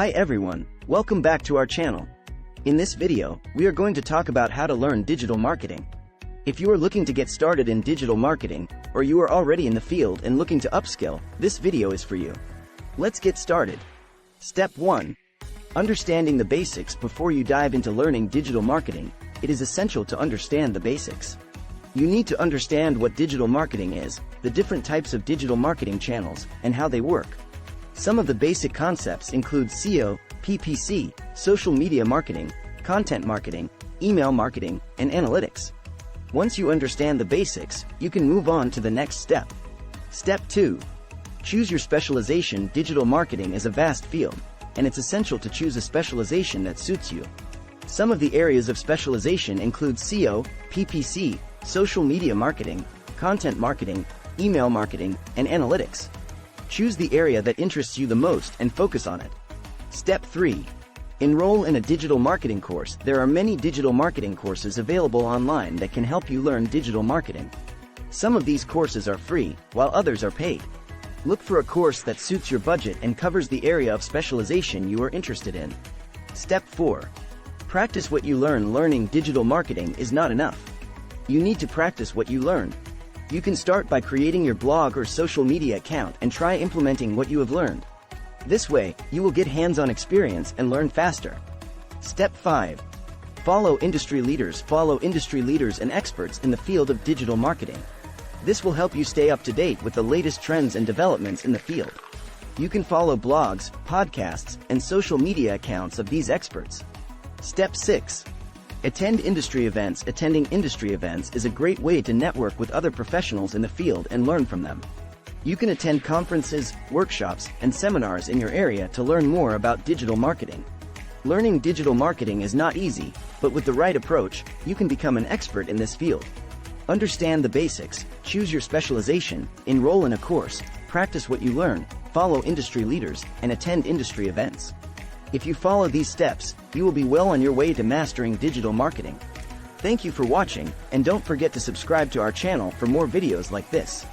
Hi everyone, welcome back to our channel. In this video, we are going to talk about how to learn digital marketing. If you are looking to get started in digital marketing, or you are already in the field and looking to upskill, this video is for you. Let's get started. Step 1. Understanding the basics. Before you dive into learning digital marketing, it is essential to understand the basics. You need to understand what digital marketing is, the different types of digital marketing channels, and how they work. Some of the basic concepts include SEO, PPC, social media marketing, content marketing, email marketing, and analytics. Once you understand the basics, you can move on to the next step. Step 2. Choose your specialization. Digital marketing is a vast field, and it's essential to choose a specialization that suits you. Some of the areas of specialization include SEO, PPC, social media marketing, content marketing, email marketing, and analytics. Choose the area that interests you the most and focus on it. Step 3. Enroll in a digital marketing course. There are many digital marketing courses available online that can help you learn digital marketing. Some of these courses are free, while others are paid. Look for a course that suits your budget and covers the area of specialization you are interested in. Step 4. Practice what you learn. Learning digital marketing is not enough. You need to practice what you learn. You can start by creating your blog or social media account and try implementing what you have learned. This way, you will get hands-on experience and learn faster. Step 5. Follow industry leaders. Follow industry leaders and experts in the field of digital marketing. This will help you stay up to date with the latest trends and developments in the field. You can follow blogs, podcasts, and social media accounts of these experts. Step 6. Attend industry events. Attending industry events is a great way to network with other professionals in the field and learn from them. You can attend conferences, workshops, and seminars in your area to learn more about digital marketing. Learning digital marketing is not easy, but with the right approach, you can become an expert in this field. Understand the basics, choose your specialization, enroll in a course, practice what you learn, follow industry leaders, and attend industry events. If you follow these steps, you will be well on your way to mastering digital marketing. Thank you for watching, and don't forget to subscribe to our channel for more videos like this.